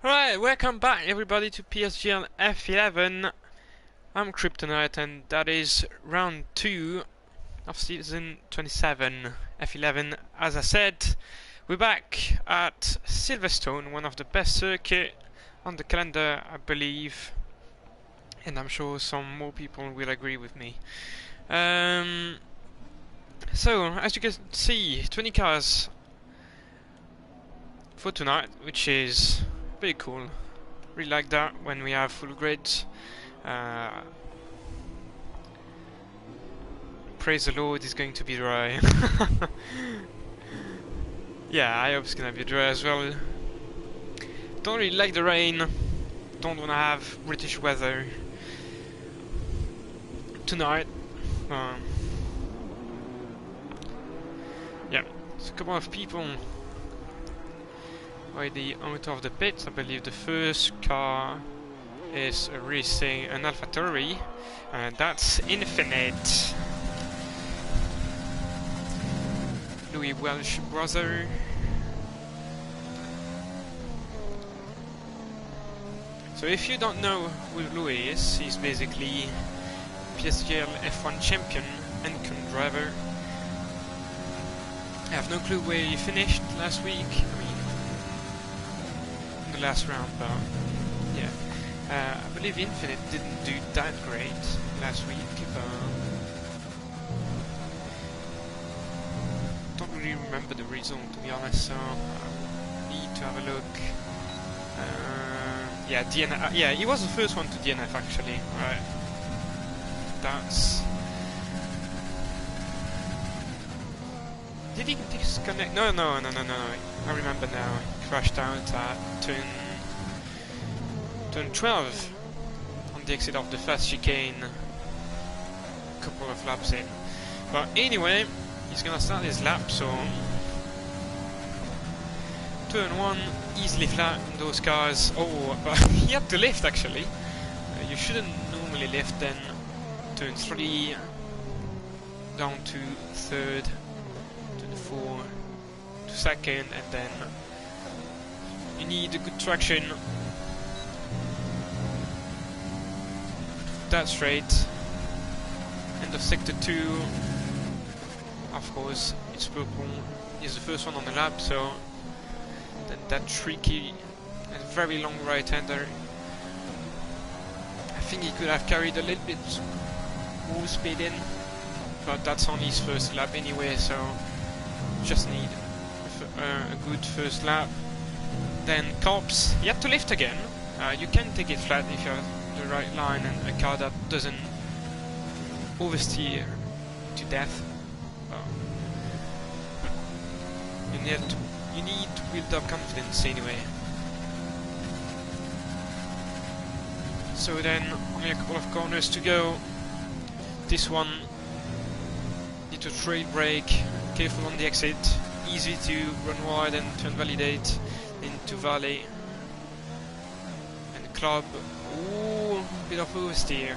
Right, welcome back everybody to PSGL F11. I'm Kryptonite and that is round 2 of season 27 F11. As I said, we're back at Silverstone, one of the best circuit on the calendar, I believe. And I'm sure some more people will agree with me. So, as you can see, 20 cars for tonight, which is pretty cool. Really like that when we have full grids. Praise the Lord, it's going to be dry. Yeah, I hope it's gonna be dry as well. Don't really like the rain. Don't wanna have British weather tonight. Yeah, there's a couple of people already out of the pits. I believe the first car is racing an AlphaTauri, and that's Infinite. Louis Welsh brother. So if you don't know who Louis is, he's basically PSGL F1 champion and current driver. I have no clue where he finished last week. I mean, in the last round, but yeah. I believe Infinite didn't do that great last week, but don't really remember the result, to be honest, so I need to have a look. Yeah, DNF. Yeah, he was the first one to DNF actually. Right. That's. Did he disconnect? No. I remember now. He crashed out at turn 12 on the exit of the fast chicane. A couple of laps in. But anyway, he's gonna start his lap, so turn 1, easily flat in those cars. Oh, but he had to lift actually. You shouldn't normally lift then. Turn 3, down to 3rd, turn 4, to 2nd, and then you need a good traction. That straight. End of sector 2. Of course, it's purple. He's the first one on the lap, so then that tricky and very long right-hander. I think he could have carried a little bit more speed in, but that's only his first lap anyway, so just need a good first lap. Then cops, you have to lift again. You can take it flat if you have the right line and a car that doesn't oversteer to death. You need to build up confidence anyway. So then only a couple of corners to go. This one need to trade brake, careful on the exit, easy to run wide and turn validate into valley and club. Ooh, bit of oversteer.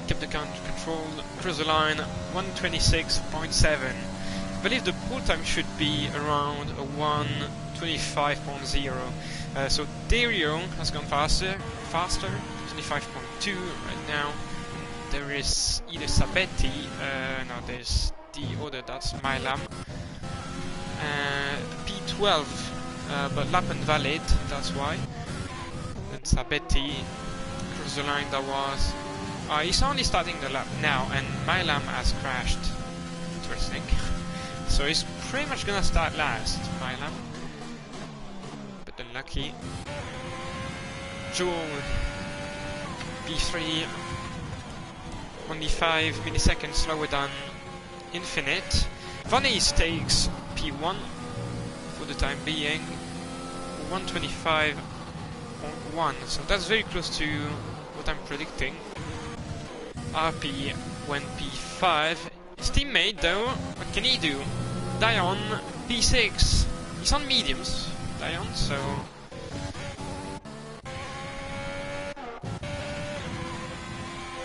Kept the control, cross the line, 126.7. I believe the pole time should be around a 125.0. So Dario has gone faster, 25.2 right now. There is either Sabetti, no, there's the other, that's Milam. P12, but lap and valid, that's why. Then Sabetti, cross the line, that was. He's only starting the lap now, and Milam has crashed. Interesting. So he's pretty much gonna start last, Milam. But unlucky. Joel, P3, only 5 milliseconds slower than Infinite. Vanis takes P1 for the time being, 125.1, so that's very close to what I'm predicting. RP went P5. His teammate though, what can he do? Dion, P6. He's on mediums, Dion, so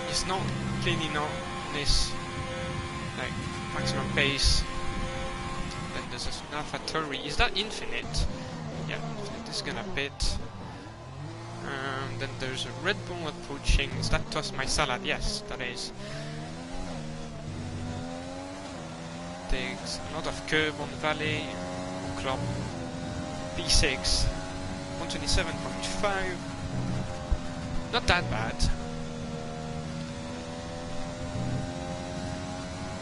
he's not clearly not this like maximum pace. Then there's an AlphaTauri. Is that Infinite? Yeah, Infinite is gonna pit. and then there's a Red Bull approaching. Is that Toss My Salad? Yes, that is. Takes a lot of curve on Valley, on Club. P6, 127.5. Not that bad.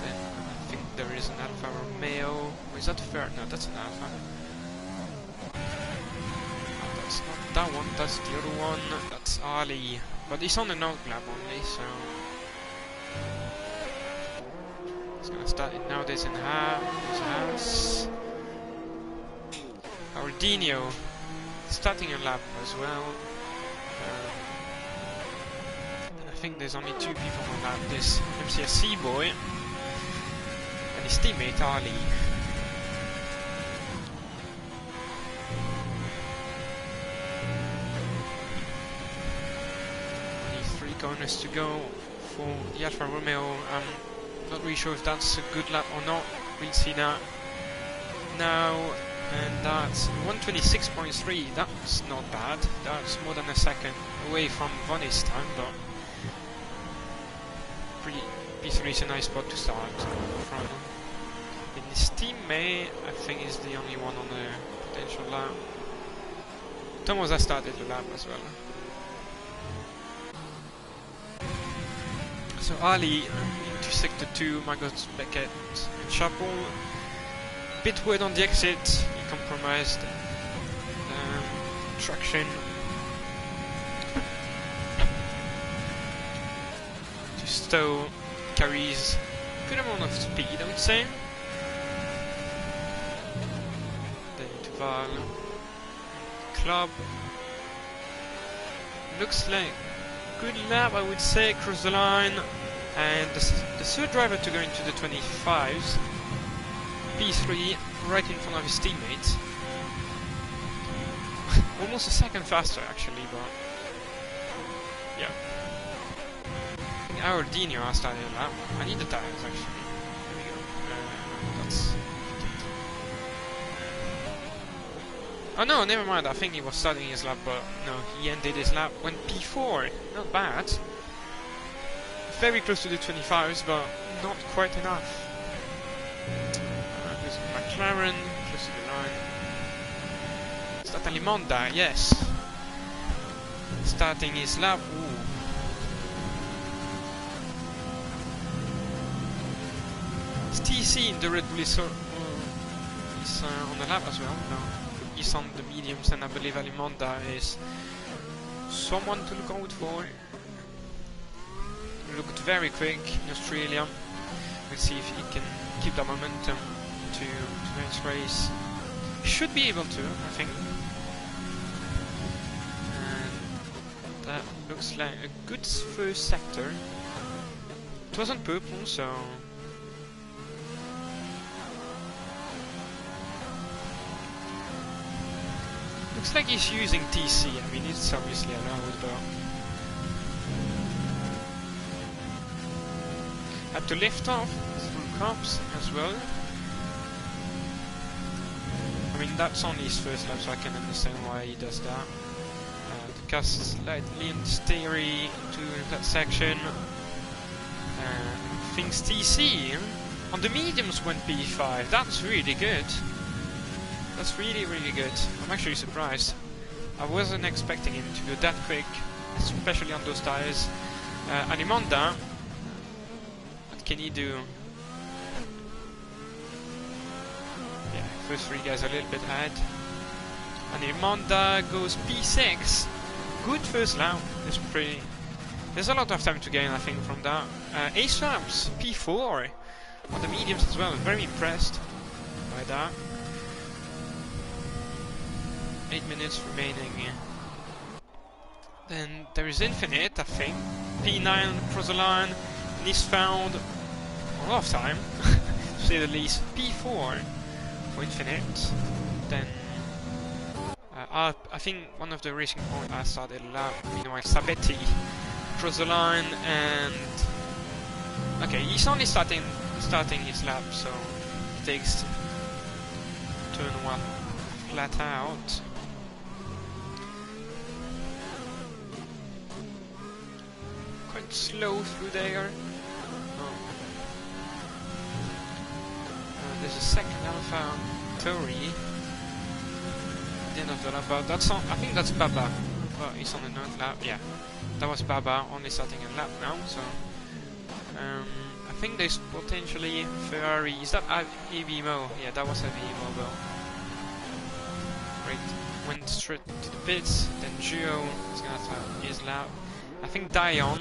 Then I think there is an Alfa Romeo. Or is that a fair? No, that's an Alfa. Oh, that's not that one, that's the other one. That's Ali. But he's on the nose lap only, so. It's gonna start it now. There's an house. Our Dino starting a lap as well. I think there's only 2 people on lap. This MCSC boy and his teammate Ali. Only 3 corners to go for the Alfa Romeo. I'm not really sure if that's a good lap or not. We'll see that now. And that's 126.3. That's not bad. That's more than a second away from Vonnie's time, but P3 is a nice spot to start from. And his teammate, I think, is the only one on the potential lap. Thomas has started the lap as well. So Ali into sector 2, Margot, Beckett, and Chapel. Bit weird on the exit, he compromised traction to stow, carries good amount of speed, I would say. Then to Val, Club. Looks like good lap, I would say, across the line. And the third driver to go into the 25s. P3 right in front of his teammates. Almost a second faster actually, but yeah. Our Dino has started a lap. I need the tires actually. There we go. That's. Oh no, never mind. I think he was starting his lap, but no, he ended his lap when P4. Not bad. Very close to the 25s, but not quite enough. McLaren, close to the line. Is that Alimonda? Yes. Starting his lap. Ooh. Is TC in the Red Bull is on the lap as well? No. He's on the mediums, and I believe Alimonda is someone to look out for. He looked very quick in Australia. We'll see if he can keep the momentum to tonight's race. Should be able to, I think. And that looks like a good first sector. It wasn't purple, so looks like he's using TC. I mean, it's obviously allowed, but had to lift off through cups as well. I mean, that's only his first lap, so I can understand why he does that. The cast slightly on steery to that section. Things TC on the mediums went P5. That's really good. That's really, really good. I'm actually surprised. I wasn't expecting him to go that quick, especially on those tires. Alimonda, what can he do? First 3 guys are a little bit ahead. And Alimonda goes P6. Good first lap. There's a lot of time to gain, I think, from that. Ace laps, P4 on the mediums as well. Very impressed by that. 8 minutes remaining. Then there is Infinite, I think. P9 across the line. And he's found a lot of time, to say the least. P4. Infinite. Then I think one of the racing points I started a lap, meanwhile Sabetti across the line, and okay, he's only starting his lap, so it takes turn 1 flat out. went slow through there. There's a second Alpha Tauri at the end of the lap, but that's on, I think that's Baba, but he's on the 9th lap. Yeah, that was Baba, only starting a lap now, so I think there's potentially Ferrari. Is that AVMO? Yeah, that was AVMO, but right, went straight to the pits. Then Gio is gonna start his lap. I think Dion.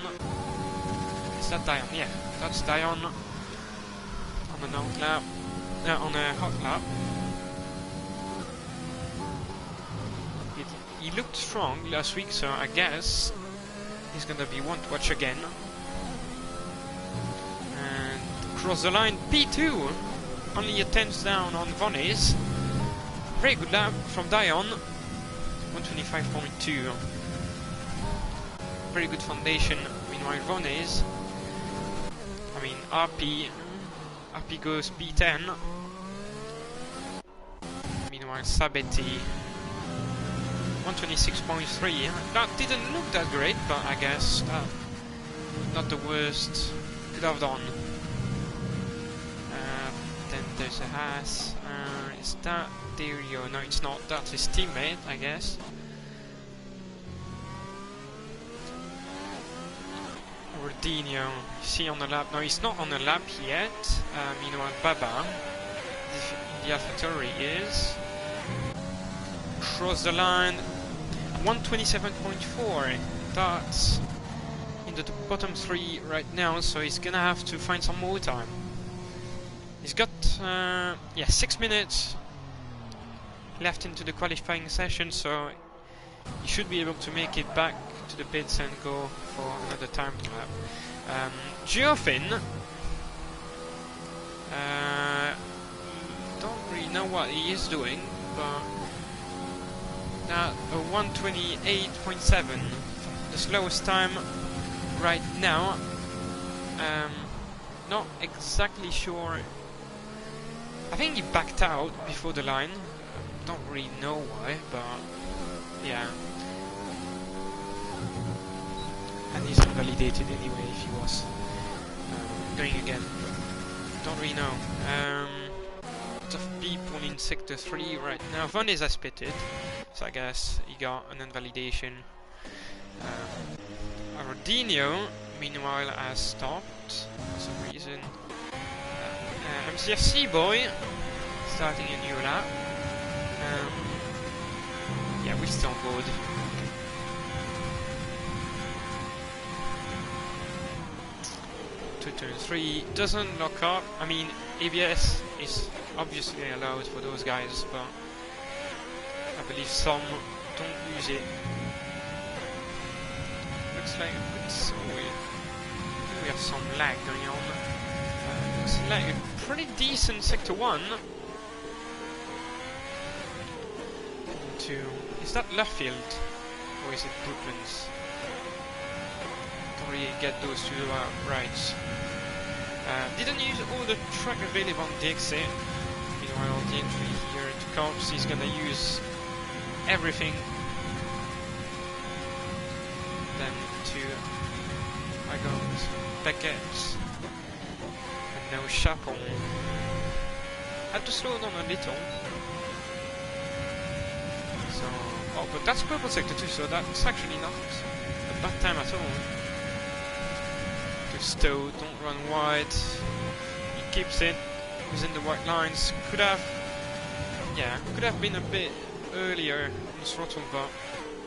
Is that Dion? Yeah, that's Dion on the 9th lap. On a hot lap. He looked strong last week, so I guess he's gonna be one to watch again. And cross the line, P2, only a 10th down on Vonnes. Very good lap from Dion, 125.2. Very good foundation. Meanwhile, Vonnes, I mean RP goes P10. Meanwhile, Sabetti 126.3. That didn't look that great, but I guess not the worst. Could have done. Then there's a Haas. Is that Dario? No, it's not. That's his teammate, I guess. Rodinho, you see on the lap. No, he's not on the lap yet. Meanwhile, Baba, the AlphaTauri is. Cross the line, 127.4. That's in the bottom 3 right now, so he's gonna have to find some more time. He's got 6 minutes left into the qualifying session, so he should be able to make it back to the pits and go for another time lap. Geoffin, don't really know what he is doing, but now a 128.7, the slowest time right now. Not exactly sure. I think he backed out before the line. Don't really know why, but yeah. And he's invalidated anyway if he was going again. Don't really know. Lots of people in sector 3 right now. Vonnes has pitted, so I guess he got an invalidation. Rodinho, meanwhile, has stopped for some reason. MCFC boy starting a new lap. Yeah, we're still on board. Turn 3 doesn't lock up. I mean, ABS is obviously allowed for those guys, but I believe some don't use it. Looks like we have some lag going on. Looks like a pretty decent sector 1. Is that Luffield or is it Brooklands? Can't really get those two right. Didn't use all the track available on the exit. Meanwhile, on the entry here to Corps, he's gonna use everything. Then to I got Beckett and now Chapon. Had to slow down a little. So, oh, but that's purple sector 2, so that's actually not a bad time at all. Stowe, don't run wide. He keeps it within the white lines. Could have been a bit earlier on the throttle, but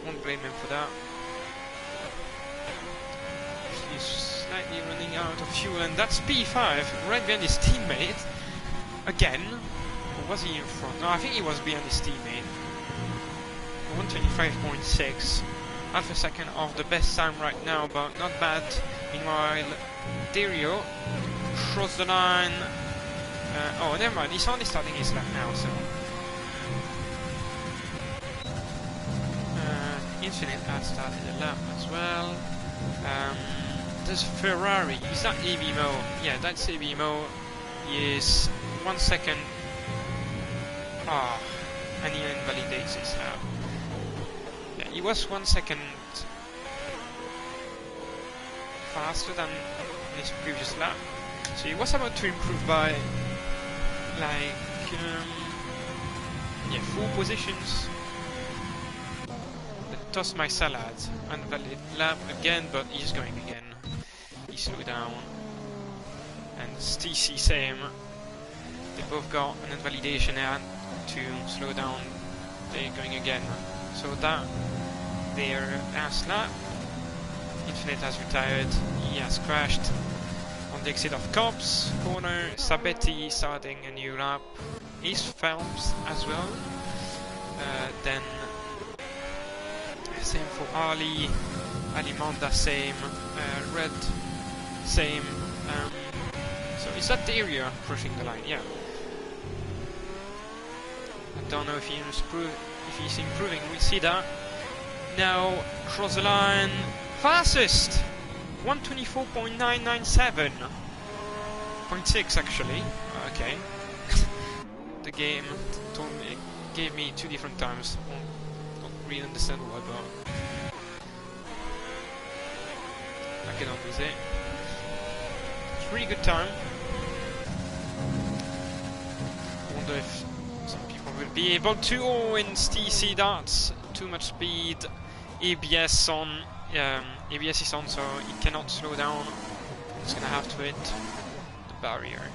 won't blame him for that. He's slightly running out of fuel, and that's P5 right behind his teammate again. Or was he in front? No, I think he was behind his teammate. 125.6. Half a second off the best time right now, but not bad. Meanwhile, Dario crossed the line. Oh, never mind. He's only starting his lap now, so. Infinite has started the lap as well. There's Ferrari. Is that AVMO? Yeah, that's AVMO. He is 1 second. And he invalidates his lap. Yeah, he was 1 second faster than in his previous lap. So he was about to improve by like 4 positions. Then toss my salad, invalid lap again, but he's going again. He slowed down. And TC same. They both got an invalidation and to slow down. They're going again. So that their last lap. Infinite has retired. He has crashed on the exit of Cobbs corner. Sabetti starting a new lap. East Phelps as well. Then same for Ali. Alimonda same. Red same. So is that the area pushing the line? Yeah. I don't know if he's improving. We see that. Now cross the line. Fastest! 124.997. 0.6 actually. Okay. The game gave me 2 different times. Don't really understand why, but I get on with it. It's a really good time. Wonder if some people will be able to. Oh, in TC that's too much speed. ABS on. ABS is on, so he cannot slow down. He's gonna have to hit the barrier.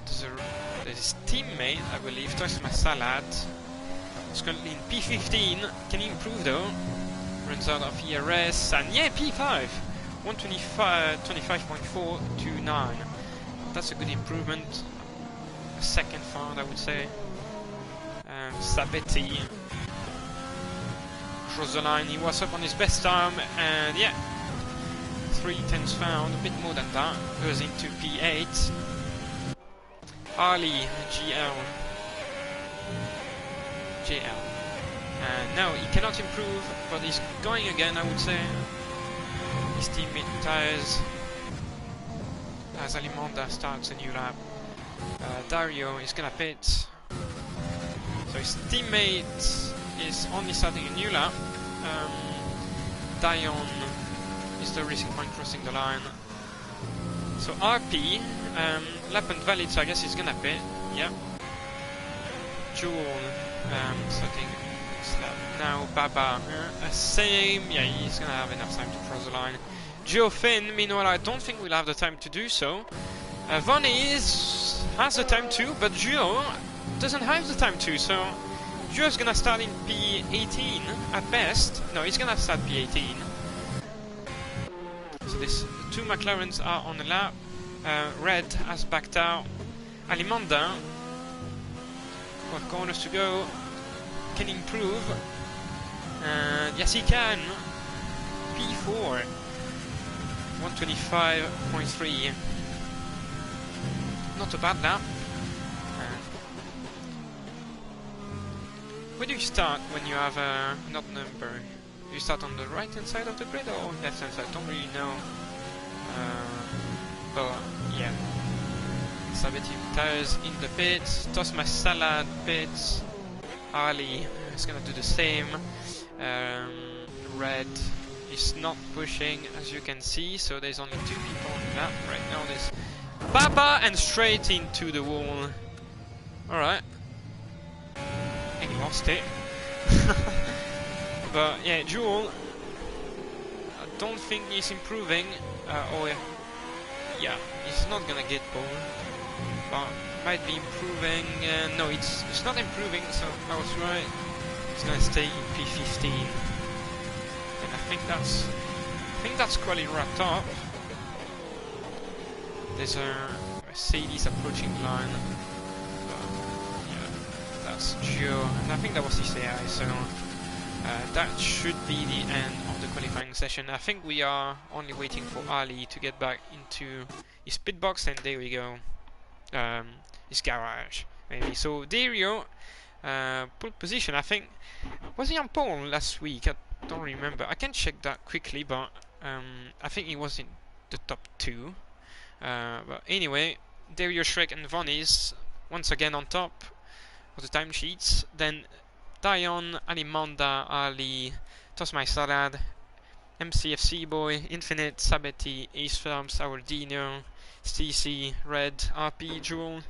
There's his teammate, I believe, Toys My Salad. He's currently in P15. Can he improve though? Runs out of ERS, and yeah, P5! 125.429. That's a good improvement. A second found, I would say. Sabetti. Cross the line, he was up on his best time, and yeah, 3/10 found, a bit more than that, goes into P8. Ali, GL. No, he cannot improve, but he's going again, I would say. His teammate retires as Alimonda starts a new lap. Dario is gonna pit. So his teammate is only starting a new lap. Dion is the racing point crossing the line. So RP, lap and valid, so I guess he's gonna pit. Yeah. Jewel, starting this lap. Now Baba, same. Yeah, he's gonna have enough time to cross the line. Joe Finn, meanwhile, I don't think we'll have the time to do so. Von has the time too, but Joe doesn't have the time to, so Joe's gonna start in P18 at best. No, he's gonna start P18. So these 2 McLarens are on the lap. Red has backed out. Alimonda, 4 corners to go. Can improve. Yes, he can. P4. 125.3. Not a bad lap. Where do you start when you have a not number? Do you start on the right hand side of the grid or left hand side? Don't really know. But yeah. Sabetti retires in the pits. Toss my salad pits. Ali is gonna do the same. Red is not pushing, as you can see, so there's only 2 people on the map right now. There's Baba and straight into the wall. Alright. And he lost it. But yeah, Jewel, I don't think he's improving. Yeah, he's not gonna get pole, but might be improving. No, it's not improving, so I was right. He's gonna stay in P15, and I think that's quite wrapped up. There's a Mercedes approaching the line. Yeah, that's Joe, and I think that was his AI, so that should be the end of the qualifying session. I think we are only waiting for Ali to get back into his pit box, and there we go. His garage, maybe. So Dario, pole position, I think. Was he on pole last week? I don't remember. I can check that quickly, but I think he was in the top 2. But anyway, Dario, Shrek and Von is once again on top of the timesheets. Then Dion, Alimonda, Ali, Toss My Salad, MCFC Boy, Infinite, Sabeti, Ace Farms, Awardino, CC, Red, RP, Jewel,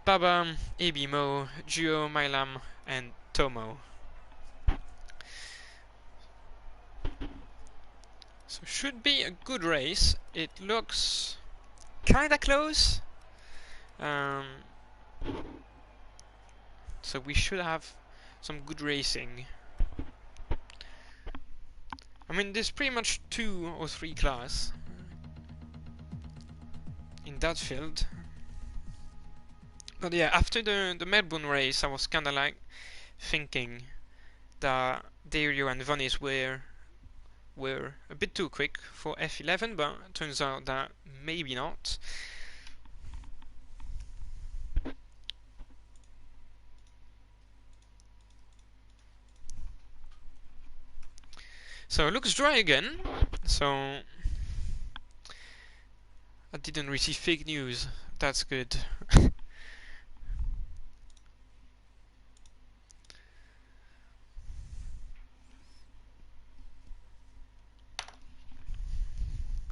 Baba, AB Mo, Duo, Mylam, and Tomo. So should be a good race. It looks kinda close. So we should have some good racing. I mean, there's pretty much 2 or 3 cars in that field. But yeah, after the Melbourne race, I was kinda like thinking that Dario and Vanis were a bit too quick for F11, but it turns out that maybe not. So it looks dry again, so I didn't receive fake news. That's good.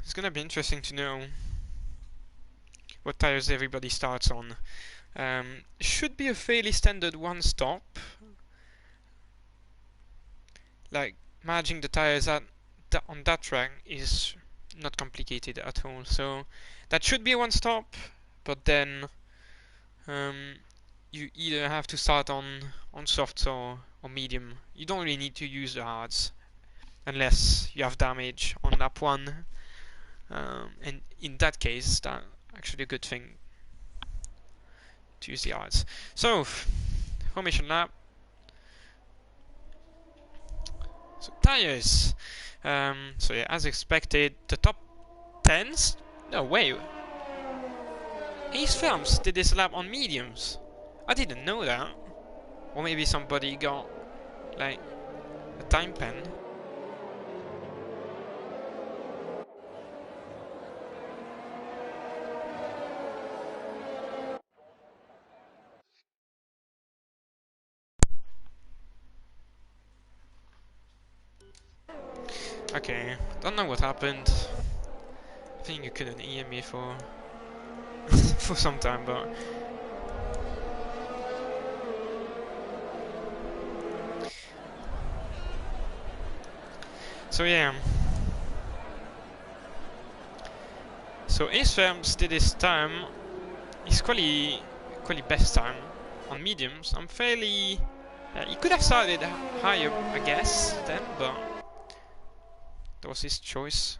It's gonna be interesting to know what tires everybody starts on. Should be a fairly standard one stop. Like, managing the tires on that track is not complicated at all. So that should be a one stop, but then you either have to start on softs or medium. You don't really need to use the hards unless you have damage on lap 1. And in that case, that's actually a good thing to use the hards. So, formation lap. So tires. So yeah, as expected, the top 10s. No way. Ace Films did this lap on mediums. I didn't know that. Or maybe somebody got like a time pen. Okay, don't know what happened. I think you couldn't hear me for for some time, but so yeah. So Ace Firms did his time. His quali best time on mediums. I'm fairly. He could have started higher, I guess, then, but that was his choice.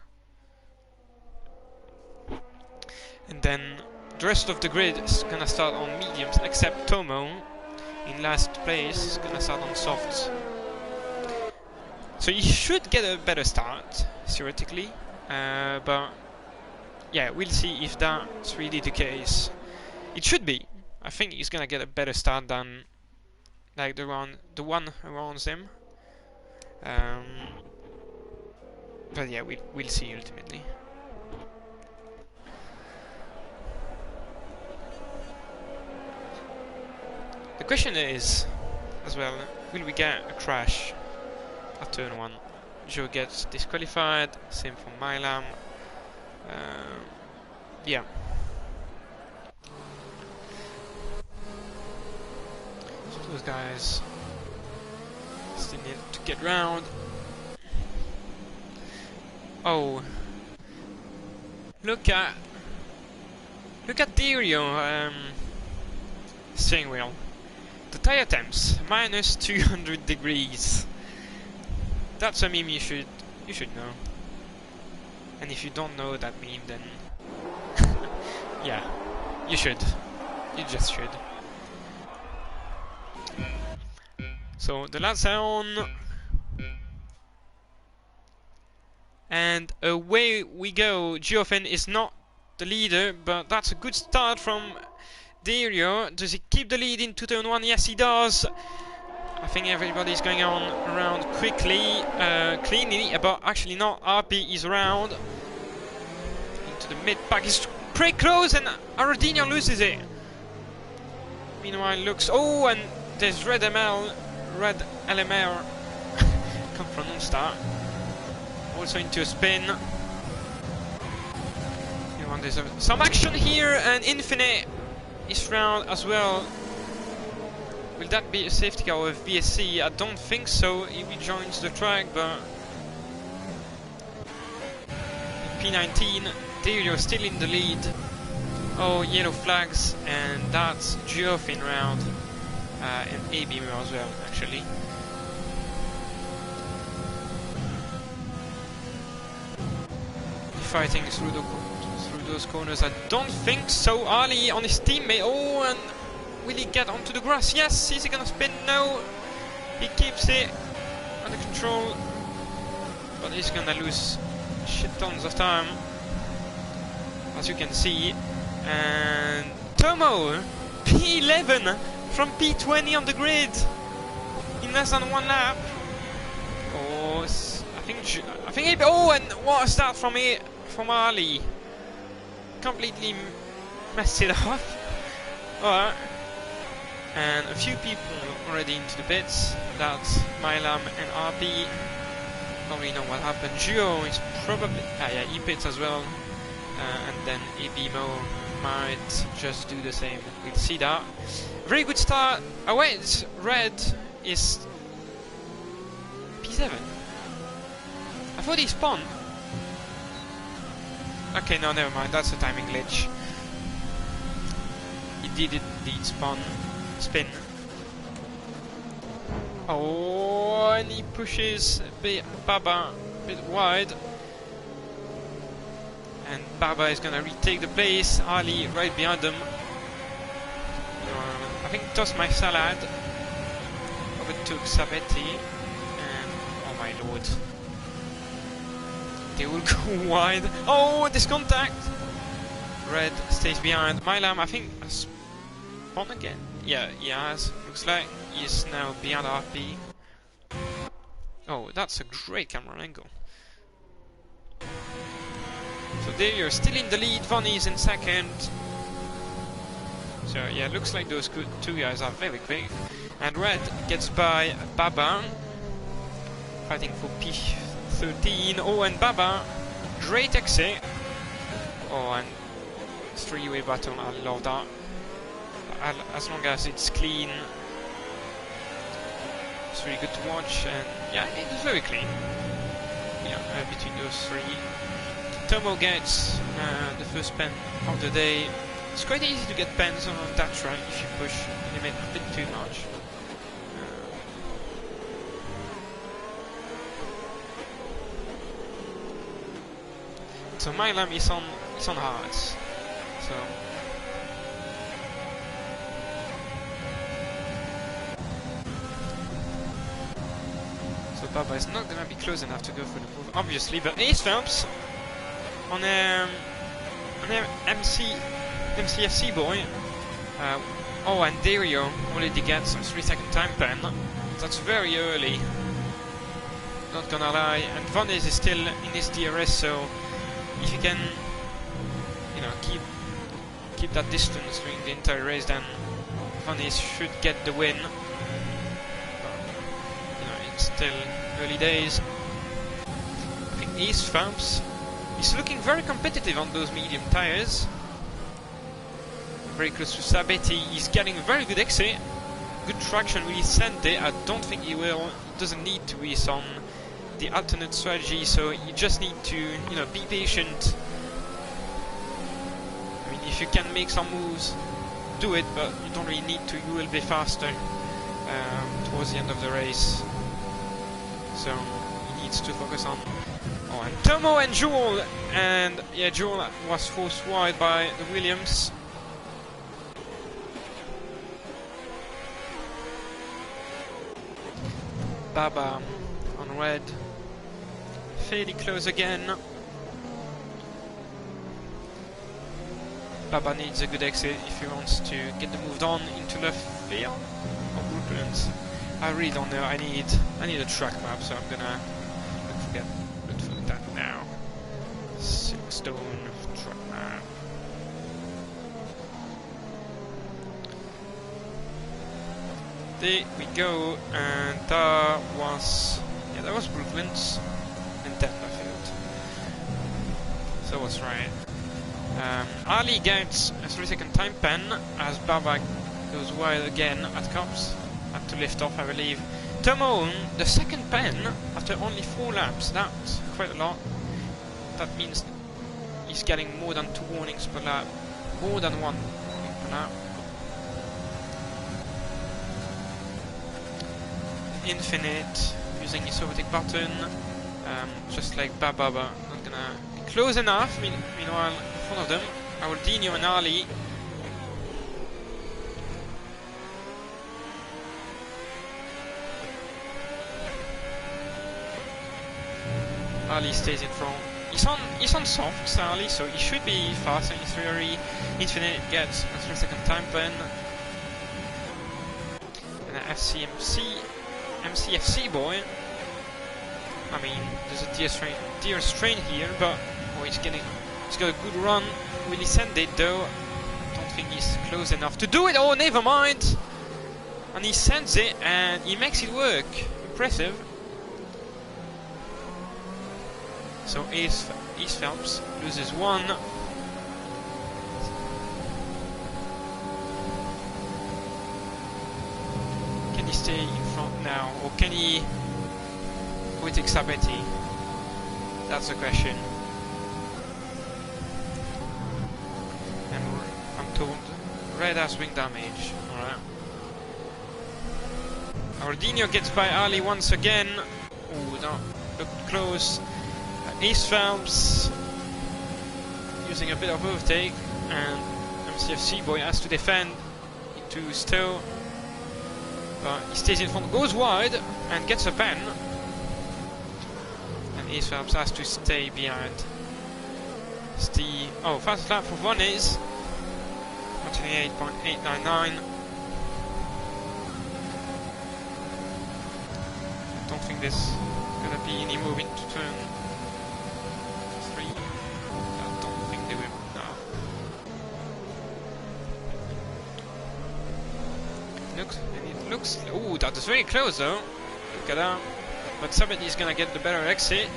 And then the rest of the grid is gonna start on mediums, except Tomo in last place is gonna start on softs. So he should get a better start, theoretically, but yeah, we'll see if that's really the case. It should be. I think he's gonna get a better start than like the one around him. But yeah, we'll see ultimately. The question is, as well, will we get a crash at turn 1? Joe gets disqualified, same for Mylam. Yeah. So those guys still need to get round. Oh, look at Dario steering wheel. The tire temps minus 200 degrees. That's a meme you should know. And if you don't know that meme, then yeah, you should. You just should. So the lads are on. And away we go. Geofen is not the leader, but that's a good start from Dario. Does he keep the lead into turn 1? Yes, he does. I think everybody's going on around quickly, cleanly, but actually not. RP is around. Into the mid-pack. He's pretty close, and Aradino loses it. Meanwhile, looks... Oh, and there's Red LMR. Come from non-start. also into a spin. There's some action here, and Infinite is round as well. Will that be a safety car with VSC? I don't think so. He rejoins the track, but P19, Dario still in the lead. Oh, yellow flags, and that's Geoffin round, and A-Beamer as well, actually. Fighting through those corners. I don't think so. Ali on his teammate. Oh, and will he get onto the grass? Yes. Is he gonna spin? No. He keeps it under control, but he's gonna lose shit tons of time, as you can see. And Tomo, P11 from P20 on the grid in less than one lap. Oh, I think. Oh, and what a start from Ali. Completely messed it up. Alright. And a few people already into the pits. That's Mylam and RP. Don't really know what happened. Gio is probably... yeah, he pits as well. And then Ebimo might just do the same. We'll see that. Very good start. Oh wait, Red is P7. I thought he spun. Okay, no, never mind. That's a timing glitch. He did indeed spin. Oh, and he pushes Baba a bit wide. And Baba is gonna retake the place. Ali right behind him. I think tossed my salad. Overtook Sabetti. And oh my lord. They will go wide. Oh, this contact! Red stays behind. Mylam, I think, has spun again. Yeah, he has. Looks like he's now behind RP. Oh, that's a great camera angle. So there you're still in the lead. Vonnie is in second. So yeah, looks like those two guys are very quick. And Red gets by Baba, fighting for P13. Oh, and Baba, great exit. Oh, and three-way battle, I love that. As long as it's clean, it's really good to watch. And yeah, it's very clean. Yeah, between those three. Tomo gets the first pen of the day. It's quite easy to get pens on that track if you push the limit a bit too much. So Mylam is on hards. So Baba is not gonna be close enough to go for the move, obviously, but Ace Phelps on an MCFC boy. Oh, and Dario already gets a 3-second time pen. That's very early. Not gonna lie. And Vandes is still in his DRS, so if you can, keep that distance during the entire race, then Vandes should get the win. But, it's still early days. I think Ace Phelps is looking very competitive on those medium tires. Very close to Sabetti. He's getting a very good exit. Good traction with his Sente. I don't think he will. He doesn't need to race on the alternate strategy, so you just need to, be patient. I mean, if you can make some moves, do it, but you don't really need to. You will be faster towards the end of the race. So he needs to focus on. Oh, and Tomo and Jewel, and yeah, Jewel was forced wide by the Williams. Baba on red, fairly close again. Baba needs a good exit if he wants to get the move on into left field or Brooklands. I really don't know. I need a track map, so I'm gonna look for that now. Silverstone track map. There we go, and that was Brooklands and then Leffield. that's right. Ali gets a 3-second time pen as Baba goes wide again at cops. Had to lift off, I believe. Tomo, the second pen after only 4 laps. That's quite a lot. That means he's getting more than 2 warnings per lap. More than 1 warning per lap. Infinite using his overtake button, just like Baba, but not gonna be close enough. Meanwhile, in front of them, Aldino and Ali. Ali stays in front. He's on softs, Ali, so he should be faster in theory. Infinite gets a 3-second time pen. And an MCFC boy. I mean, there's a deer strain here, but oh, he's got a good run. Will he send it though? Don't think he's close enough to do it. Oh, never mind. And he sends it, and he makes it work. Impressive. So Ace Phelps loses 1. Can he stay in front now, or can he overtake Sabetti? That's the question. And I'm told Red has wing damage. Alright. Ordino gets by Ali once again. Oh, no, looked close. Ace Phelps using a bit of overtake, and MCFC boy has to defend into Stowe. But he stays in front, goes wide, and gets a pen. And Ace Phelps has to stay behind. Oh, fastest lap for one is 128.899. Don't think there's gonna be any move into turn 3. I don't think they will. No. Looks. Oh, that is very close though. Look at that. But Sabetti is gonna get the better exit.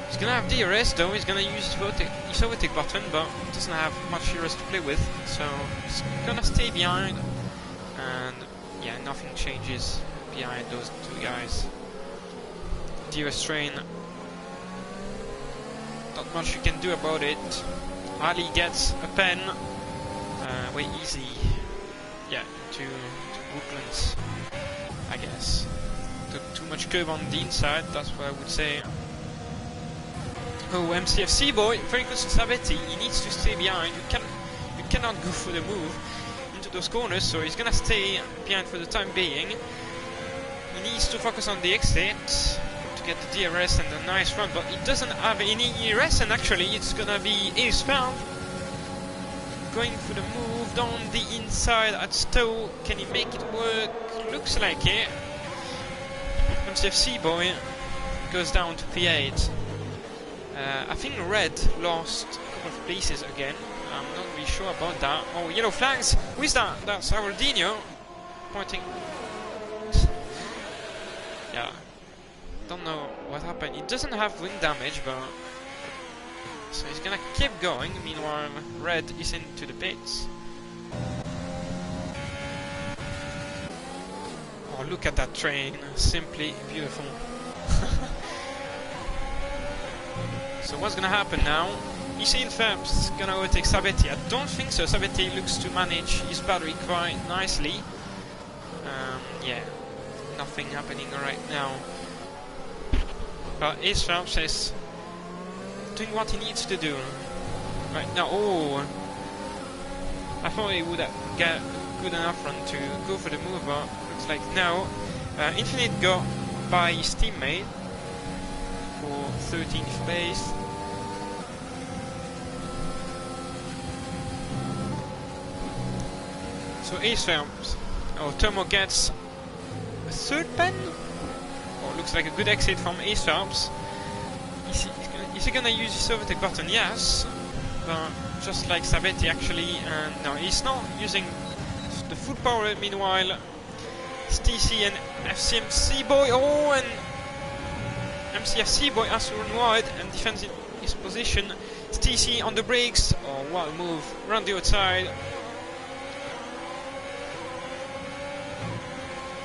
He's gonna have DRS though. He's gonna use his overtake button, but doesn't have much DRS to play with. So he's gonna stay behind. And yeah, nothing changes behind those 2 guys. DRS train. Not much you can do about it. Ali gets a pen. Way easy. Yeah, to Brooklands, I guess. Took too much curve on the inside, that's what I would say. Oh, MCFC boy, very close to Sabetti. He needs to stay behind. You cannot go for the move into those corners, so he's gonna stay behind for the time being. He needs to focus on the exit to get the DRS and a nice run, but he doesn't have any DRS, and actually it's gonna be Ace Phelps going for the move down the inside at Stowe. Can he make it work? Looks like it. MCFC boy goes down to P8. I think Red lost a couple of places again. I'm not really sure about that. Oh, yellow flags. Who is that? That's Aldino pointing. Yeah. Don't know what happened. He doesn't have wing damage, but so he's gonna keep going. Meanwhile, Red is into the pits. Oh, look at that train. Simply beautiful. So what's gonna happen now? Ace Phelps gonna overtake Sabetti. I don't think so. Sabetti looks to manage his battery quite nicely. Yeah, nothing happening right now. But Ace Phelps is doing what he needs to do right now. Oh, I thought he would get a good enough run to go for the move, but looks like no. Infinite got by his teammate for 13th place. So Ace Phelps. Oh, Tomo gets a 3rd pen. Oh, looks like a good exit from Ace Phelps. Is he gonna use his overtake button? Yes, but just like Sabetti actually, and no, he's not using the full power. Meanwhile, STC and FCMC boy, oh, and MCFC boy has to run wide and defends it his position. TC on the brakes. Oh, what a move. Round the outside.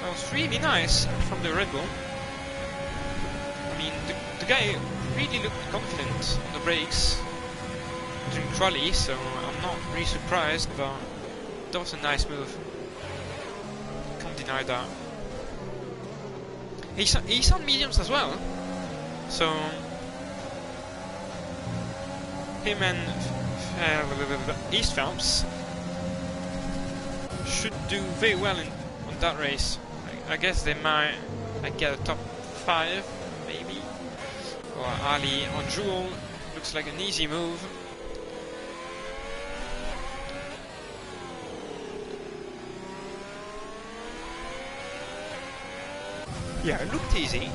That was really nice from the Red Bull. I mean, the guy really looked confident on the brakes during quali, so I'm not really surprised, but that was a nice move. Can't deny that. He's on mediums as well, so him and East Phelps should do very well on that race. I guess they might get a top 5, maybe. Or Ali on Jewel looks like an easy move. Yeah, it looked easy.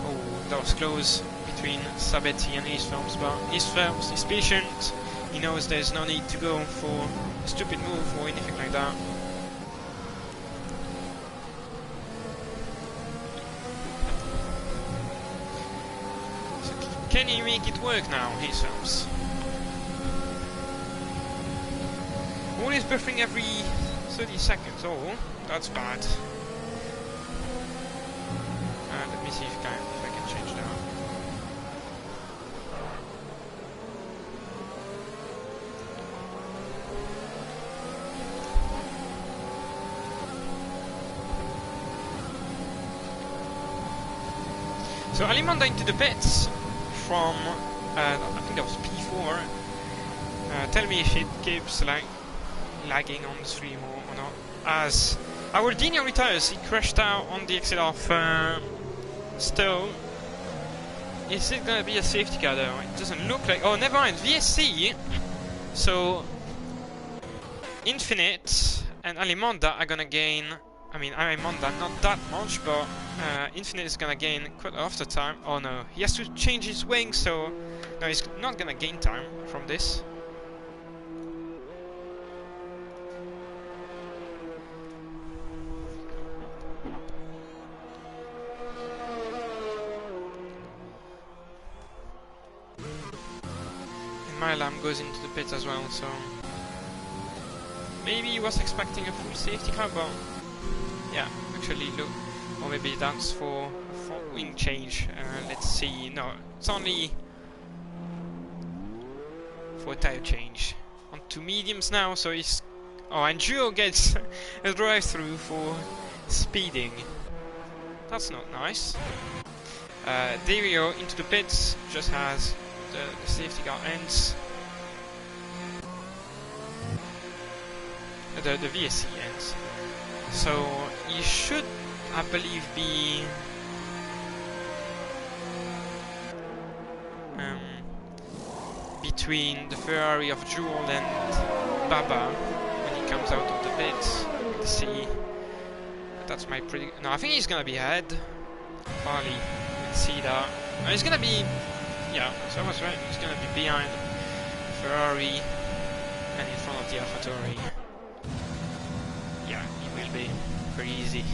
Oh, that was close between Sabetti and East Phelps, but East Phelps is patient. He knows there's no need to go for a stupid move or anything like that. So can he make it work now, East Phelps? Always buffering every 30 seconds. Oh, that's bad. Let me see if I can change that. So Alimonda into the pits from I think that was P4. Tell me if it keeps like lagging on the stream or not. As our Dino retires, he crashed out on the exit of Stowe. Is it gonna be a safety car though? It doesn't look like. Oh, never mind. VSC. So Infinite and Alimonda are gonna gain. I mean, Alimonda not that much, but Infinite is gonna gain quite a lot of time. Oh no, he has to change his wing, so no, he's not gonna gain time from this. My lamb goes into the pits as well, so maybe he was expecting a full safety car, but yeah, actually look, or maybe that's for a front wing change. Let's see. No, it's only for a tire change. On 2 mediums now, so he's. Oh, and Gio gets a drive-through for speeding. That's not nice. Dario into the pits, just has the safety car ends. The VSC ends. So you should, I believe, be between the Ferrari of Jewel and Baba when he comes out of the pits. Let's see. That's my prediction. No, I think he's gonna be ahead. Farley, you can see that. No, he's gonna be. Yeah, so I was right. He's gonna be behind Ferrari and in front of the AlphaTauri. Yeah, he will be very easy.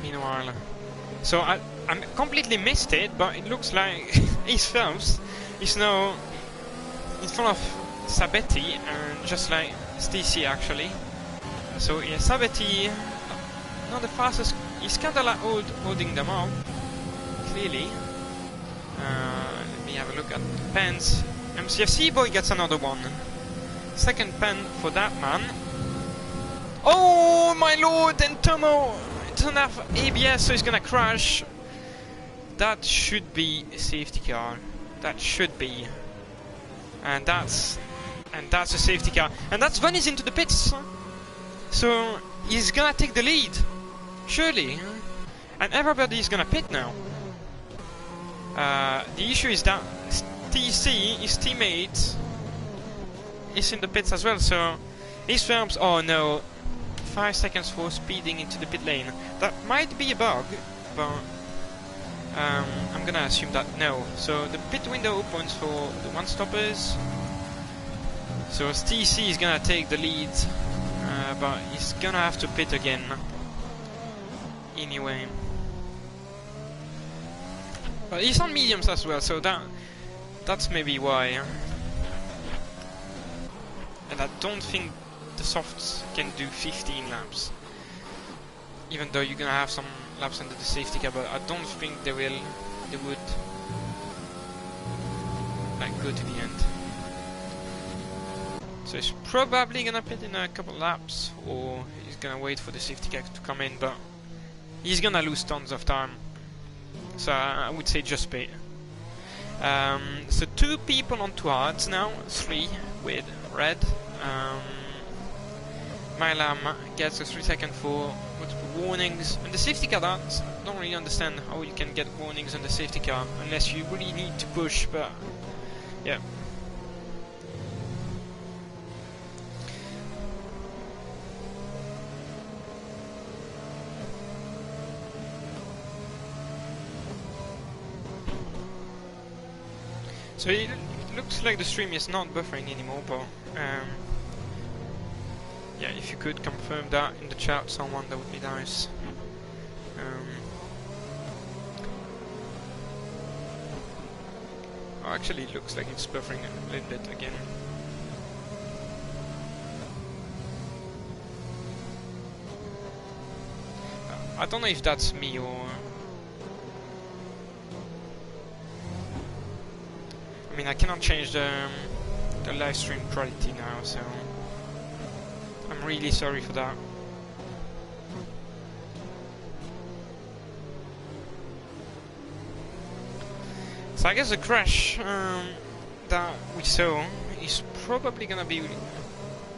Meanwhile, so I completely missed it, but it looks like East Phelps is now in front of Sabetti and just like Stacey actually. So yeah, Sabetti, not the fastest. He's kind of like holding them up, clearly. Let me have a look at the pens. MCFC boy gets another one. Second pen for that man. Oh my lord! And Tomo doesn't have ABS, so he's gonna crash. That should be a safety car. That should be. And that's a safety car. And that's when he's into the pits. So he's gonna take the lead, surely, and everybody's gonna pit now. The issue is that TC, his teammate, is in the pits as well. So East Phelps, oh no, 5 seconds for speeding into the pit lane. That might be a bug, but I'm gonna assume that no. So the pit window opens for the one-stoppers. So TC is gonna take the lead. but he's gonna have to pit again anyway. But he's on mediums as well, so that's maybe why. And I don't think the softs can do 15 laps, even though you're gonna have some laps under the safety car, but I don't think they would like go to the end. So he's probably gonna pit in a couple laps, or he's gonna wait for the safety car to come in, but he's gonna lose tons of time. So I would say just pit. So 2 people on 2 hards now, 3 with red. Milam gets a 3-second for multiple warnings, and the safety car, I don't really understand how you can get warnings on the safety car unless you really need to push, but yeah. So it looks like the stream is not buffering anymore, but yeah, if you could confirm that in the chat, someone, that would be nice. Oh, actually, it looks like it's buffering a little bit again. I don't know if that's me or... I mean, I cannot change the live stream quality now, so I'm really sorry for that. So I guess the crash that we saw is probably gonna be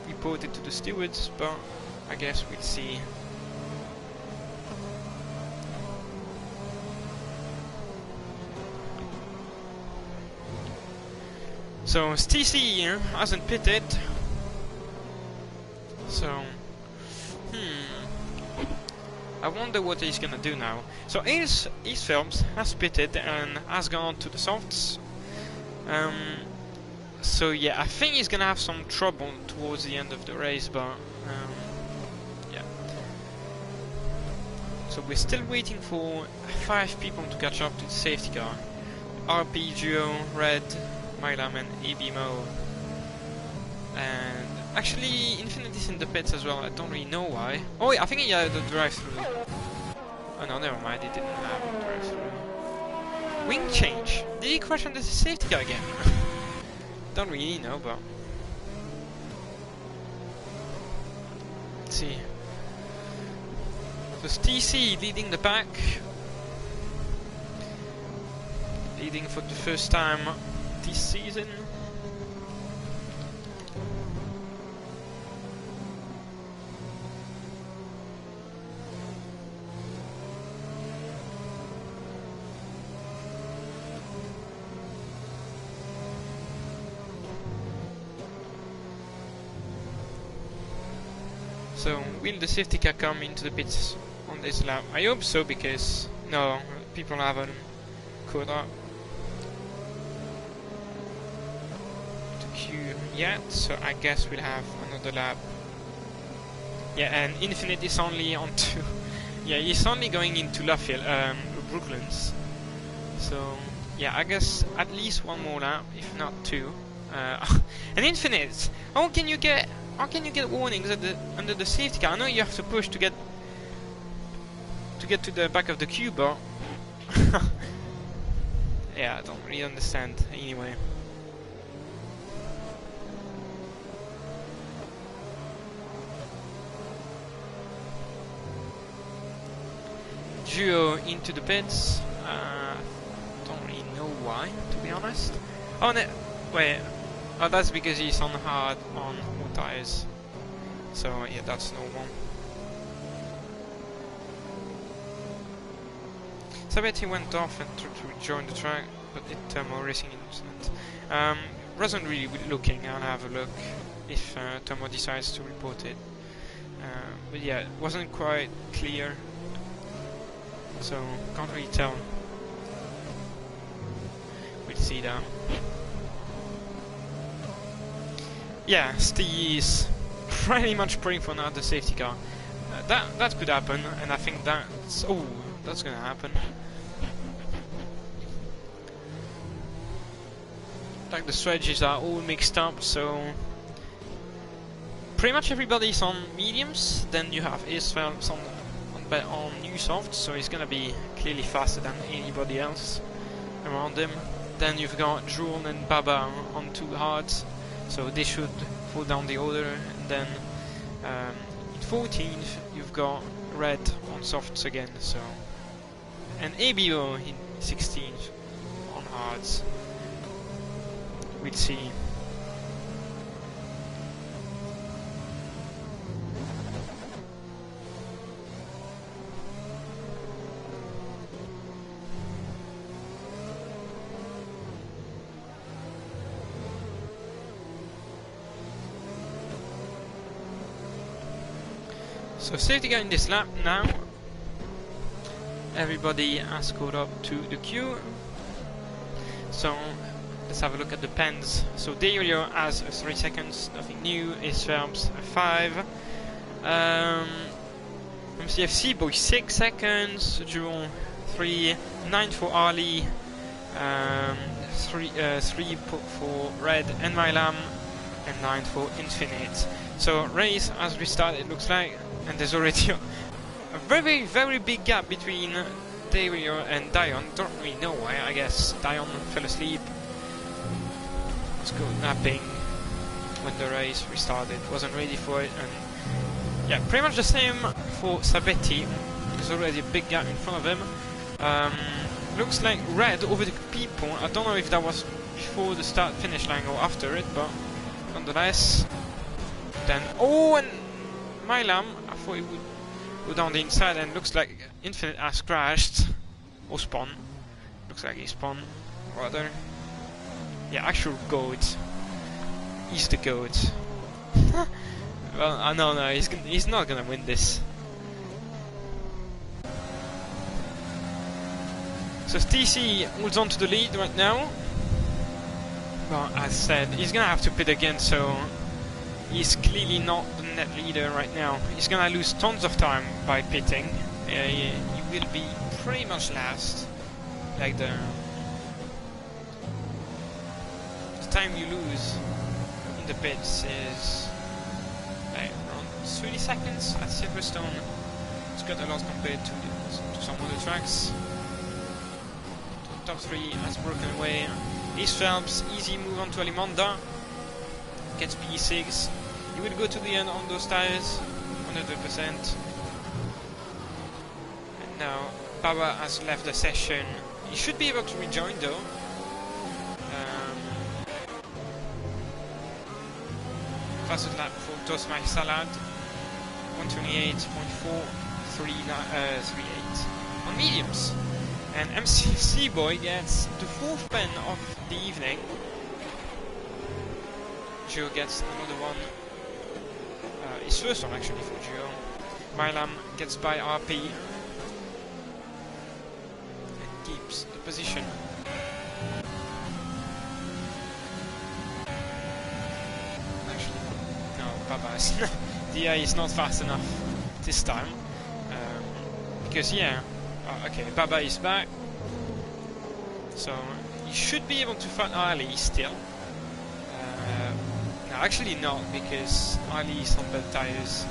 reported to the stewards, but I guess we'll see. So TC hasn't pitted, so I wonder what he's gonna do now. So Ace Films has pitted and has gone on to the softs. So yeah, I think he's gonna have some trouble towards the end of the race, but yeah. So we're still waiting for 5 people to catch up to the safety car. RPGO, Red, Milam and ABMO. And actually Infinity's in the pits as well, I don't really know why. Oh wait, I think he had the drive-through. Oh no, never mind, he didn't have a drive-through. Wing change! Did he crash under the safety car again? Don't really know, but... let's see. So it's TC leading the pack. Leading for the first time this season. So will the safety car come into the pits on this lap? I hope so, because no, people haven't caught up to queue yet, so I guess we'll have another lap. Yeah, and Infinite is only on 2. Yeah, he's only going into Luffield, Brooklands. So yeah, I guess at least one more lap, if not 2. And Infinite, how can you get warnings at under the safety car? I know you have to push to get to the back of the queue, but yeah, I don't really understand anyway. Duo into the pits. Don't really know why, to be honest. Oh no, wait. Oh, that's because he's on hard on all tires. So yeah, that's normal. So I bet he went off and tried to rejoin the track, but it Thermo Racing incident. Wasn't really looking. I'll have a look if Thermo decides to report it. But yeah, it wasn't quite clear, so can't really tell. We'll see that. Yeah, Steve is pretty much praying for another safety car. That could happen, and I think that's gonna happen. Like the strategies are all mixed up, so pretty much everybody's on mediums. Then you have Israel on new soft, so he's gonna be clearly faster than anybody else around him. Then you've got Drone and Baba on too hard, so they should fall down the order. And then in 14th you've got Red on softs again, so, and ABO in 16th on hards. We'll see. So safety car in this lap now. Everybody has caught up to the queue. So let's have a look at the pens. So Dario has 3 seconds, nothing new. Isverbs 5. MCFC Boy 6 seconds. Jurong 3. 9 for Ali. 3 for Red and Mylam, and 9 for Infinite. So race has restarted, it looks like, and there's already a very, very big gap between Dario and Dion. Don't really know why. I guess Dion fell asleep, was go napping when the race restarted, wasn't ready for it, and yeah, pretty much the same for Sabetti. There's already a big gap in front of him. Looks like Red over the people. I don't know if that was before the start finish line or after it, but nonetheless. Then and Mylam, I thought he would go down the inside, and looks like Infinite has crashed or spun. Looks like he spun rather. Yeah, actual goat. He's the goat. Well, no, he's not gonna win this. So TC holds on to the lead right now. Well, as said, he's gonna have to pit again, so he's clearly not the net leader right now. He's gonna lose tons of time by pitting. He will be pretty much last. Like the time you lose in the pits is like around 30 seconds at Silverstone. It's got a lot compared to some other tracks. Top 3 has broken away. East Phelps, easy move on to Alimonda. Gets P6. He will go to the end on those tires, 100%. And now Baba has left the session. He should be able to rejoin though. Fastest lap for Tosmai Salad, 128.438 on mediums. And MCC Boy gets the 4th pen of the evening. Gio gets another one. His first one actually for Gio. Mylam gets by RP and keeps the position. Actually, no, Baba's DI is not fast enough this time. Because yeah. Okay, Baba is back, so he should be able to fight Ali still. No, actually not, because Ali is on bad tires.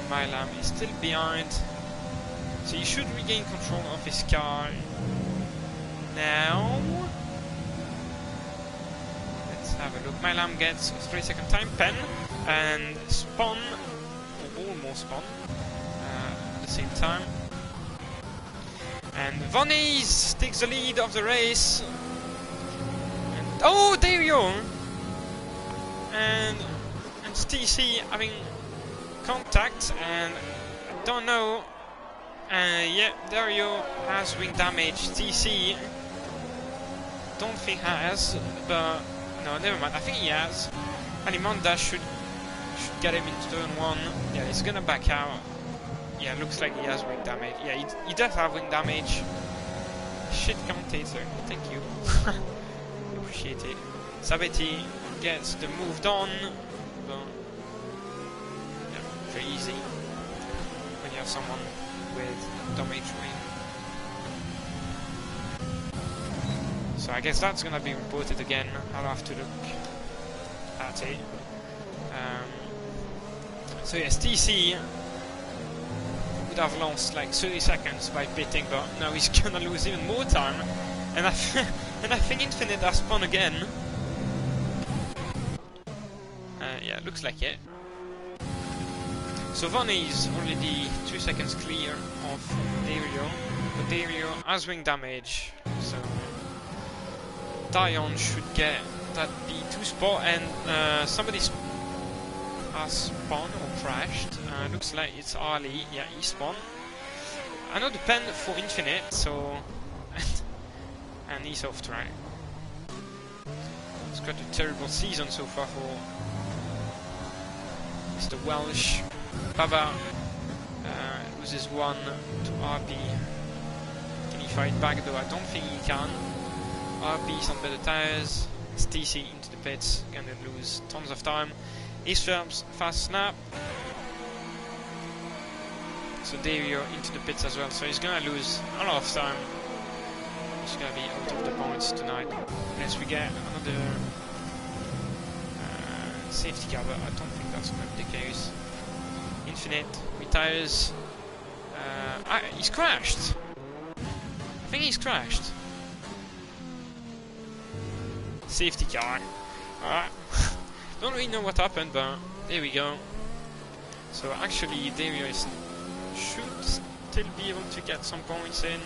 Mylam is still behind, so he should regain control of his car now. Let's have a look. Mylam gets a 3-second time pen and spun, or almost spun, at the same time. And Vonnies takes the lead of the race. And there we go. And TC having contact, and I don't know. Yeah, Dario has wing damage. TC don't think has, but no, never mind. I think he has. Alimonda should get him into turn 1. Yeah, he's gonna back out. Yeah, looks like he has wing damage. Yeah, he does have wing damage. Shit commentator, thank you. Appreciate it. Sabetti gets the moved on, but very easy when you have someone with damage ring. So I guess that's gonna be reported again. I'll have to look at it. So yes, TC would have lost like 30 seconds by pitting, but now he's gonna lose even more time. And I think Infinite has spun again. Yeah, looks like it. So Vonnie is already 2 seconds clear of Dario, but Dario has wing damage, so Dion should get that B2 spot, and somebody has spawned or crashed. Looks like it's Ali. Yeah, he spawned. Another pen for Infinite, so and he's off track. It's got a terrible season so far for Mr. Welsh. Baba loses one to RP. Can he fight back though? I don't think he can. RP's on better tires. It's TC into the pits, gonna lose tons of time. Eastfirm's fast snap. So Dario into the pits as well, so he's gonna lose a lot of time. He's gonna be out of the points tonight. Unless we get another safety car, but I don't think that's gonna be the case. Infinite retires. He's crashed. I think he's crashed. Safety car. Alright. Don't really know what happened, but there we go. So actually Dario should still be able to get some points in.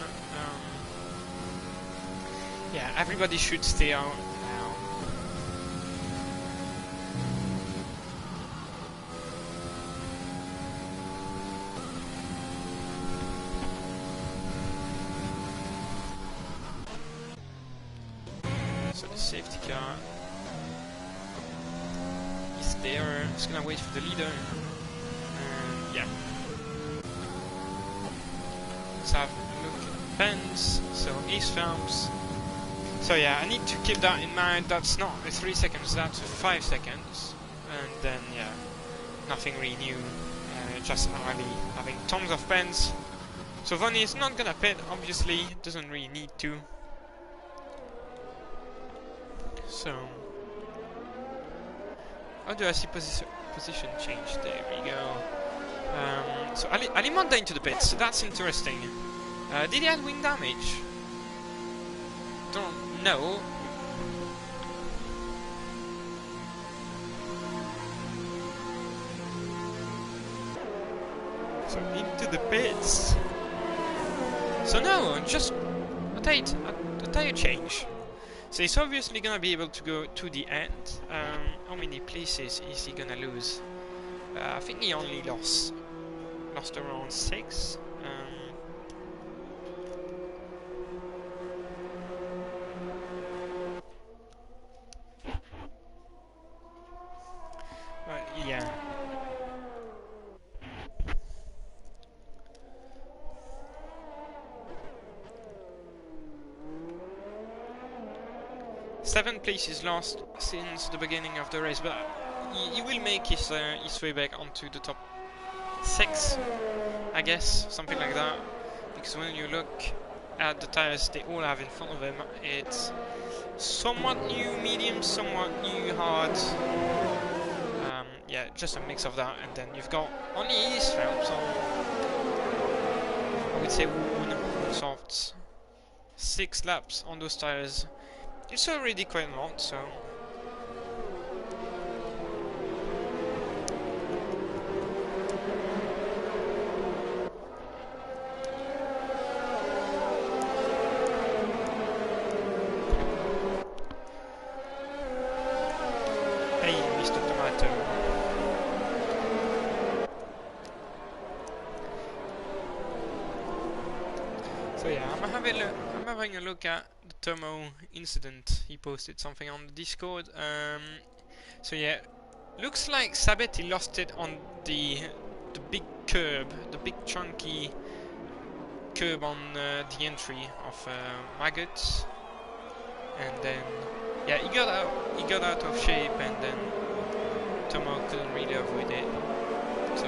Yeah, everybody should stay out now. So the safety car is there. It's gonna wait for the leader. Yeah. Let's have a look at pens. So Ace Films. So yeah, I need to keep that in mind. That's not 3 seconds, that's 5 seconds. And then yeah, nothing really new. Just Ali having tons of pens. So Vonnie is not gonna pit, obviously, doesn't really need to. So how do I see position change? There we go. So Ali Monda into the pits, so that's interesting. Did he add wing damage? Don't know. So into the pits. So no, just a tire change. So he's obviously gonna be able to go to the end. How many places is he gonna lose? I think he only lost around 6. Yeah. Seven places lost since the beginning of the race, but he will make his way back onto the top 6, I guess, something like that. Because when you look at the tires they all have in front of him, it's somewhat new medium, somewhat new hard. Yeah, just a mix of that, and then you've got only East Phelps on, I would say, wood softs. 6 laps on those tires. It's already quite a lot, so. Hey, Mr. Tomato. So yeah, I'm having a look at the Tomo incident. He posted something on the Discord. So yeah, looks like Sabetti lost it on the big curb, the big chunky curb on the entry of Maggots, and then yeah, he got out of shape, and then Tomo couldn't really avoid it. So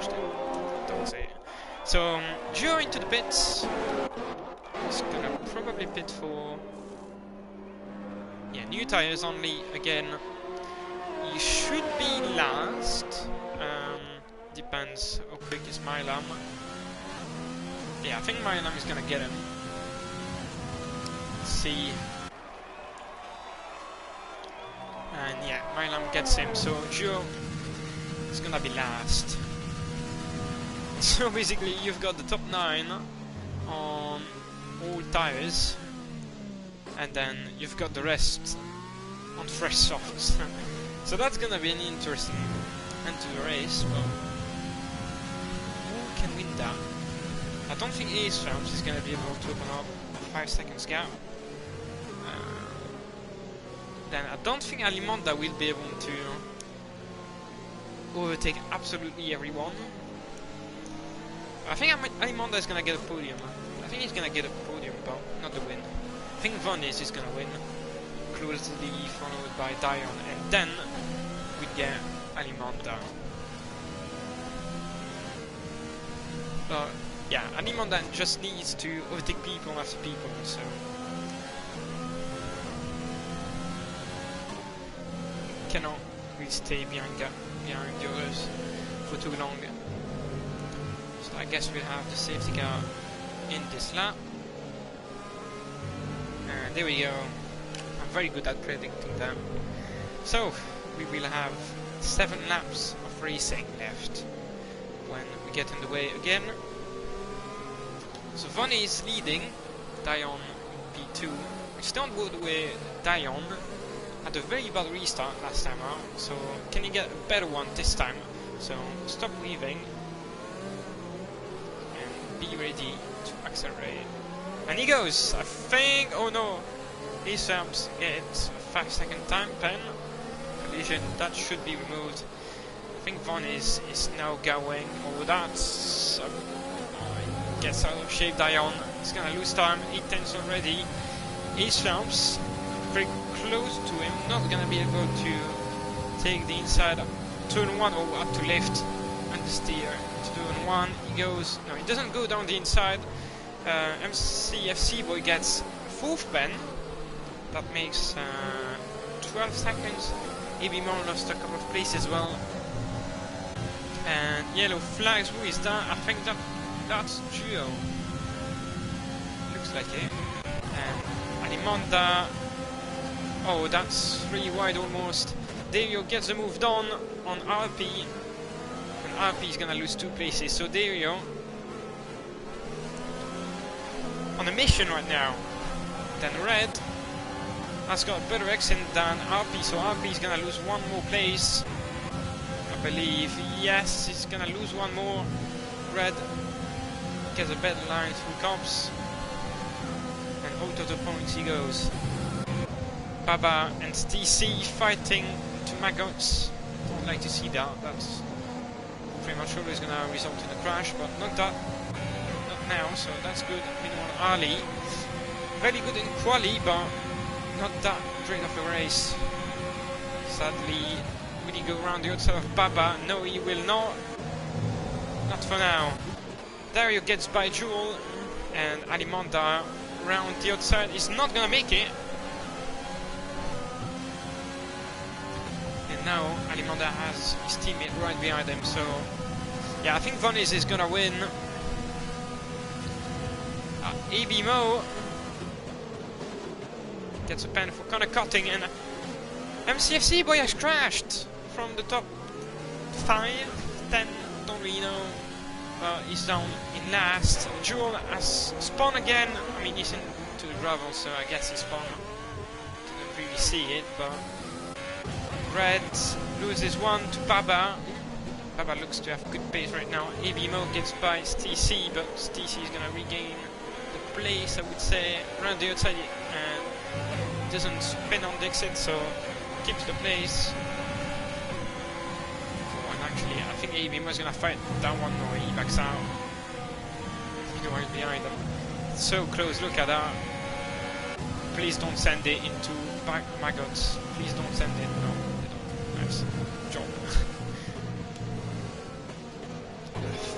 crashed it. Don't say it. So, Joe into the pits. He's gonna probably pit for... yeah, new tires only, again. You should be last. Depends how quick is Milam. Yeah, I think Milam is gonna get him. Let's see. And yeah, Milam gets him, so Joe is gonna be last. So basically you've got the top 9 on all tires, and then you've got the rest on fresh softs. So that's gonna be an interesting end to the race. Well, who can win that? I don't think Ace Ramps is gonna be able to open up a 5 seconds gap. Then I don't think Alimonda will be able to overtake absolutely everyone. I think Alimonda is gonna get a podium. I think he's gonna get a podium, but not the win. I think Von is gonna win, closely followed by Dion, and then we get Alimonda. But yeah, Alimonda just needs to overtake people after people, so cannot really stay behind the others for too long. So I guess we'll have the safety car in this lap. And there we go. I'm very good at predicting them. So we will have 7 laps of racing left when we get in the way again. So Von is leading, Dion P2. We still don't go the way Dion had a very bad restart last time out, so can he get a better one this time? So stop leaving and be ready to accelerate. And he goes, I think, oh no, Ace Ramps gets a 5 second time pen. Collision, that should be removed. I think Von is now going, oh that's, gets out of shape Dion, he's gonna lose time, 8 tenths already. Ace Ramps very close to him, not gonna be able to take the inside turn 1 or up to left and steer to turn 1. He goes, no, he doesn't go down the inside. MCFC boy gets 4th pen. That makes 12 seconds. AB Mon lost a couple of places as well. And yellow flags, who is that? I think that's Gio. Looks like it. And Alimonda. Oh, that's 3 wide almost. Dario gets the move done on RP. And RP is gonna lose 2 places. So Dario on a mission right now. Then Red has got a better exit than RP, so RP is gonna lose 1 more place. I believe, yes, he's gonna lose 1 more. Red gets a better line through cops. And out of the points he goes. Baba and TC fighting to Maggots. Don't like to see that. That's pretty much always gonna result in a crash, but not now, so that's good. Meanwhile, Ali, very good in quali, but not that great of a race. Sadly, will he go around the outside of Baba? No, he will not. Not for now. Dario gets by Jewel, and Alimonda around the outside is not gonna make it. And now Alimonda has his teammate right behind him, so yeah, I think Von is gonna win. AB Mo gets a pen for corner cutting, and MCFC boy has crashed from the top 5, 10, don't really know. He's down in last. Jewel has spawned again. I mean, he's into the gravel, so I guess he spawned. Didn't really see it, but Red loses 1 to Baba. Baba looks to have good pace right now. AB Mo gets by TC, but TC is gonna regain the place, I would say, around the outside, and doesn't spin on the exit, so keeps the place. And actually, I think AB Mo is gonna fight that one, or he backs out. You know, right behind him. So close, look at that. Please don't send it into Maggots. Please don't send it. No, they don't. Nice job.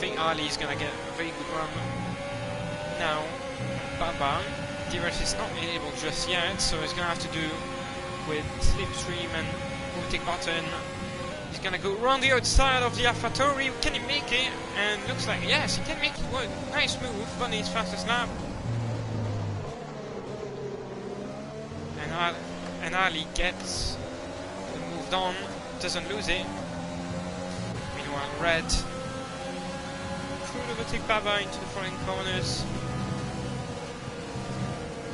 think Ali is gonna get a very good run now. Baba. DRS is not able just yet, so he's gonna have to do with slipstream and overtake button. He's gonna go around the outside of the AlphaTauri. Can he make it? And looks like yes, he can make it work. Nice move, but his fastest lap. And Ali gets moved on, doesn't lose it. Meanwhile, Red could overtake Baba into the following corners.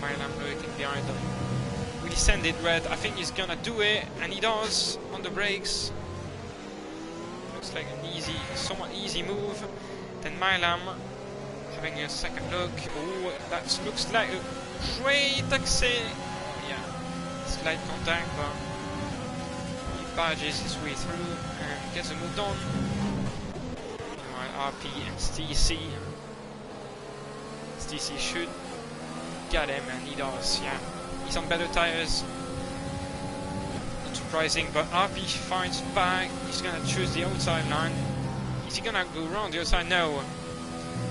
Milan lurking behind them. Will he send it, Red? I think he's gonna do it, and he does on the brakes. Looks like an easy, somewhat easy move. Then Milan having a second look. Oh, that looks like a great exit. Slight contact, but he barges his way through and gets it moved on. Meanwhile, RP and STC. STC should get him, and he does, yeah. He's on better tires. Not surprising, but RP finds back. He's gonna choose the outside line. Is he gonna go around the outside? No.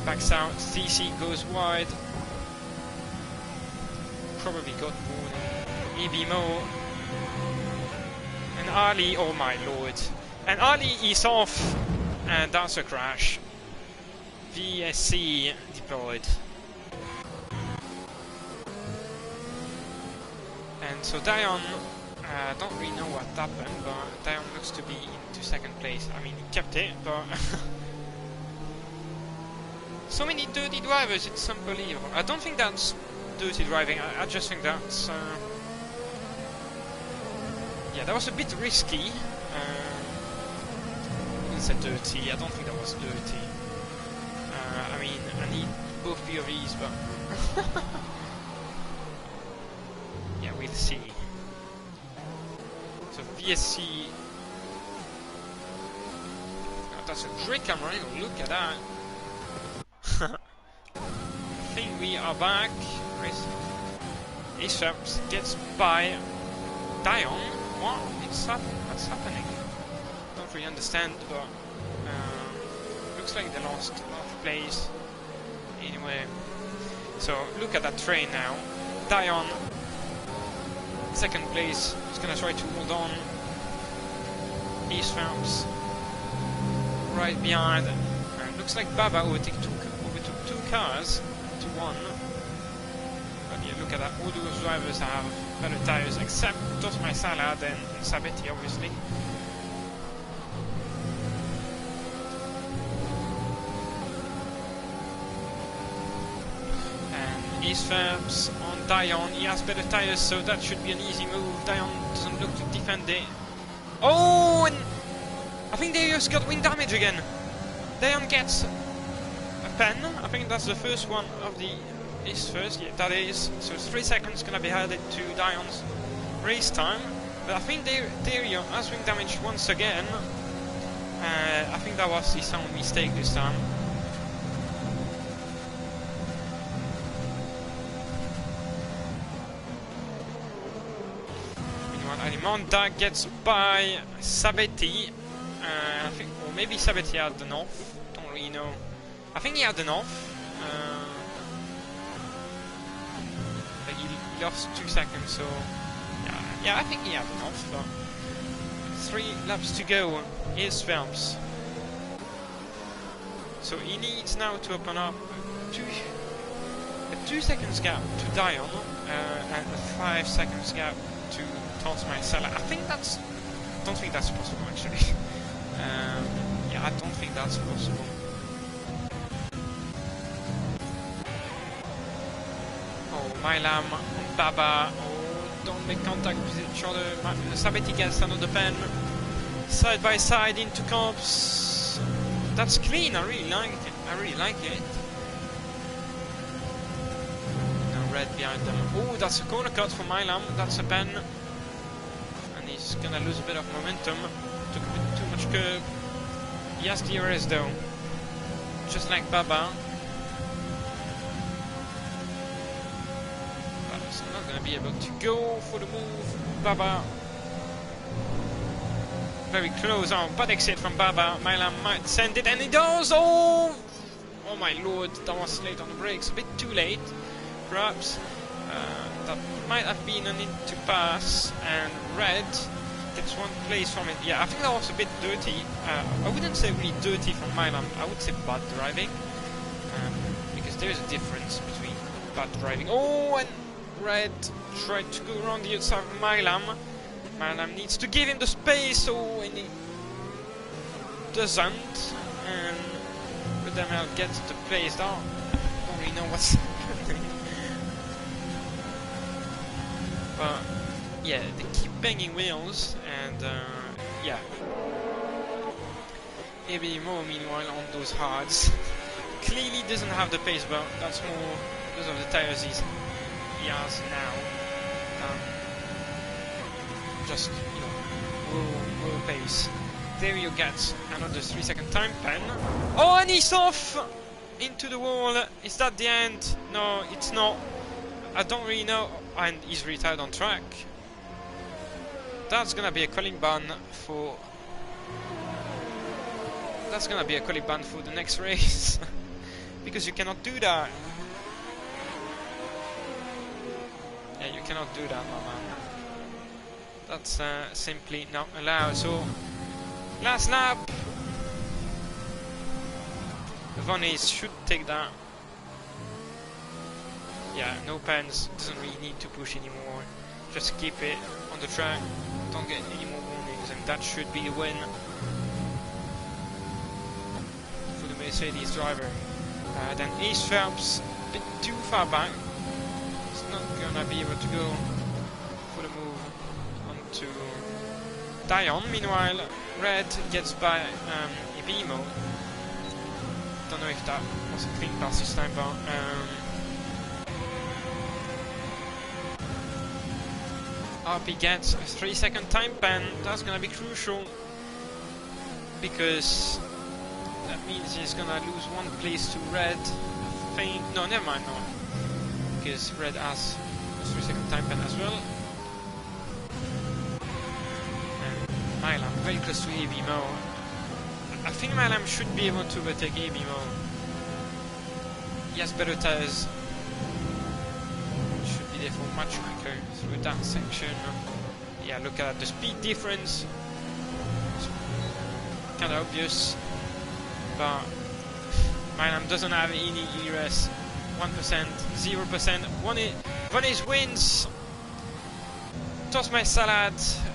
Backs out. STC goes wide. Probably got more. Maybe more. And Ali, oh my lord. And Ali is off, and that's a crash. VSC deployed. And so Dion, don't really know what happened, but Dion looks to be into second place. I mean, he kept it, but so many dirty drivers, it's unbelievable. I don't think that's dirty driving, I just think that's yeah, that was a bit risky. I said dirty. I don't think that was dirty. I mean, I need both POVs, but yeah, we'll see. So VSC. Oh, that's a great camera angle. Look at that. I think we are back. Ishaps gets by Dion. What? What's happening? Don't really understand, but looks like they lost place. Anyway, so look at that train now. Dion, second place. He's gonna try to hold on. East Phelps right behind. Looks like Baba overtook two cars to one. But yeah, look at that. All those drivers have better tires, except Tosmai Salad and Sabetti, obviously. And East Phelps on Dion. He has better tires, so that should be an easy move. Dion doesn't look to defend it. Oh, and I think they just got wind damage again. Dion gets a pen. I think that's the first one of the is first, yeah, that is. So 3 seconds gonna be added to Dion's race time. But I think Dario has wing damage once again. I think that was his own mistake this time. Meanwhile, Alimonda gets by Sabetti. I think, or maybe Sabetti had the off. Don't really know. I think he had an off. He lost 2 seconds, so yeah, I think he had an off. But 3 laps to go. Here's Phelps. So he needs now to open up a 2 seconds gap to Dion and a 5 seconds gap to Tosmai Salad. I don't think that's possible actually. Yeah, I don't think that's possible. Oh, Milam, Baba, oh, don't make contact with each other. Sabetti gets another pen. Side by side into comps. That's clean, I really like it. Now red behind them. Oh, that's a corner cut for Milam, that's a pen. And he's gonna lose a bit of momentum. Took a bit too much curb. He has DRS though. Just like Baba. But he's not gonna be able to go for the move. Baba. very close. Oh, bad exit from Baba. Milan might send it, and it does! Oh! Oh my lord, that was late on the brakes. A bit too late, perhaps. That might have been a need to pass, and Red gets one place from it. Yeah, I think that was a bit dirty. I wouldn't say really dirty from Milan. I would say bad driving. Because there is a difference between bad driving. Oh, and Red tried to go around the outside of Milan. Milan needs to give him the space, oh, and he doesn't. And Redemel gets the place down. I don't really know what's happening. But yeah, they keep banging wheels, and yeah. Maybe more meanwhile on those hards. Clearly doesn't have the pace, but that's more because of the tires he has now. Just, you know, low pace. There you get another 3-second time pen. Oh, and he's off into the wall. Is that the end? No, it's not. I don't really know. And he's retired on track. That's gonna be a qualifying ban for. That's gonna be a qualifying ban for the next race. Because you cannot do that. Yeah, you cannot do that, my man. That's simply not allowed. So, last lap. Vanis should take that. Yeah, no pens. Doesn't really need to push anymore. Just keep it on the track. Don't get any more warnings, and that should be the win for the Mercedes driver. Then Ace Phelps, a bit too far back. He's not gonna be able to go for the move onto Dion. Meanwhile, Red gets by Ibimo. Don't know if that was a clean pass this time, but RP gets a 3-second time pen. That's gonna be crucial because that means he's gonna lose one place to Red. I think. No, never mind, no. Because Red has a 3-second time pen as well. And Milan very close to Ibimo. I think Milan should be able to overtake Ibimo. He has better tires. Should be there for much quicker through that section. Yeah, look at the speed difference. It's kind of obvious. But Milan doesn't have any ERS. 1%, 0%. Vanis wins. Toss my salad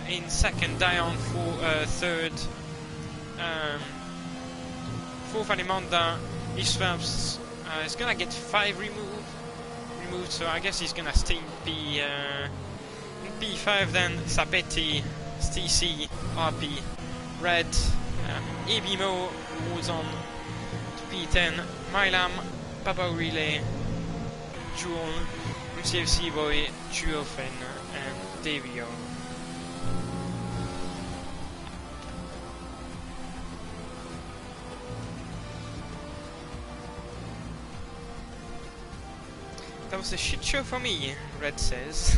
in second. Dion for third. Fourth Alimonda. Ace Phelps is gonna get 5 removed. So I guess he's gonna stay in P5. Then Sapetti, STC, RP, Red, Ibimo moves on to P10. Milam, Papa Relay, Jewel, UCFC Boy, Juofen, and Davio. That was a shit show for me, Red says.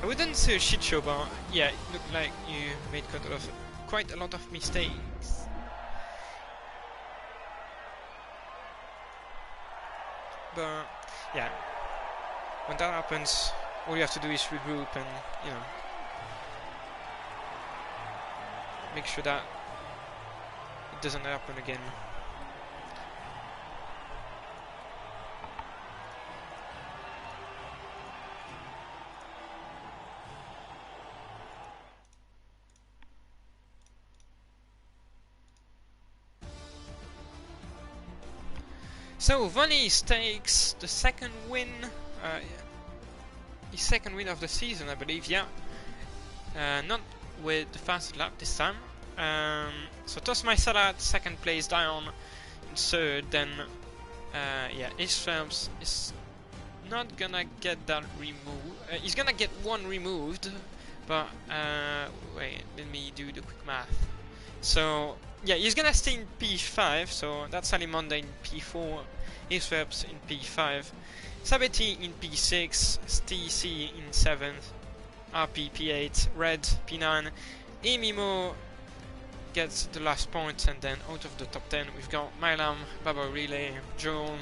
I wouldn't say a shit show, but yeah, it looked like you made quite a lot of mistakes. But yeah, when that happens, all you have to do is regroup and, you know, make sure that it doesn't happen again. So Vanis takes the second win, his second win of the season, I believe. Yeah, not with the fastest lap this time. So Toss My Salad, second place. Dion in third. Then yeah, Ace Phelps is not gonna get that removed. He's gonna get one removed, but wait, let me do the quick math. So yeah, he's gonna stay in P5, so that's Alimonda in P4, Ace Phelps in P5, Sabetti in P6, STC in 7th, RP P8, Red P9, Emimo gets the last point, and then out of the top 10 we've got Mylam, Baba Relay, Joel,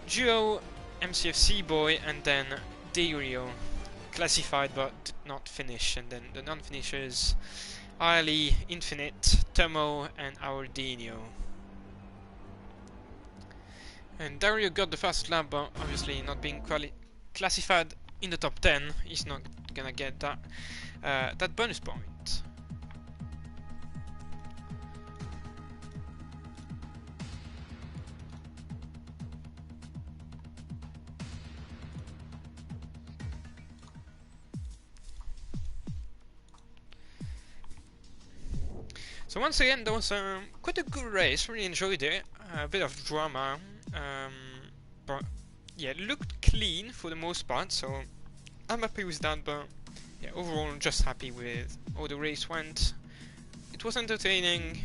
Duo, MCFC Boy, and then Dario, classified but did not finish. And then the non-finishers, Ali, Infinite, Tomo, and Aurdinio. And Dario got the fast lap, but obviously not being classified in the top 10, he's not gonna get that that bonus point. So once again, that was quite a good race. Really enjoyed it. A bit of drama, but yeah, it looked clean for the most part. So I'm happy with that. But yeah, overall, I'm just happy with how the race went. It was entertaining.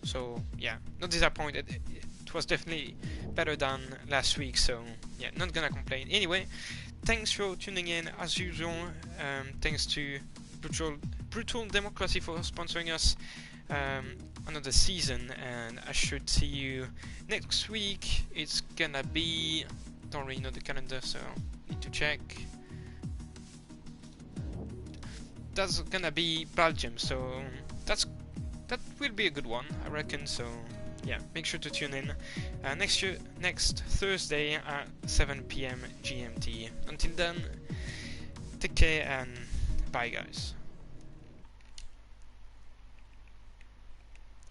So yeah, not disappointed. It was definitely better than last week. So yeah, not gonna complain. Anyway, thanks for tuning in as usual. Thanks to Brutal Democracy for sponsoring us another season, and I should see you next week. It's gonna be, don't really know the calendar, so need to check. That's gonna be Belgium, so that will be a good one, I reckon. So yeah, make sure to tune in next Thursday at 7 PM GMT. Until then, take care and bye, guys.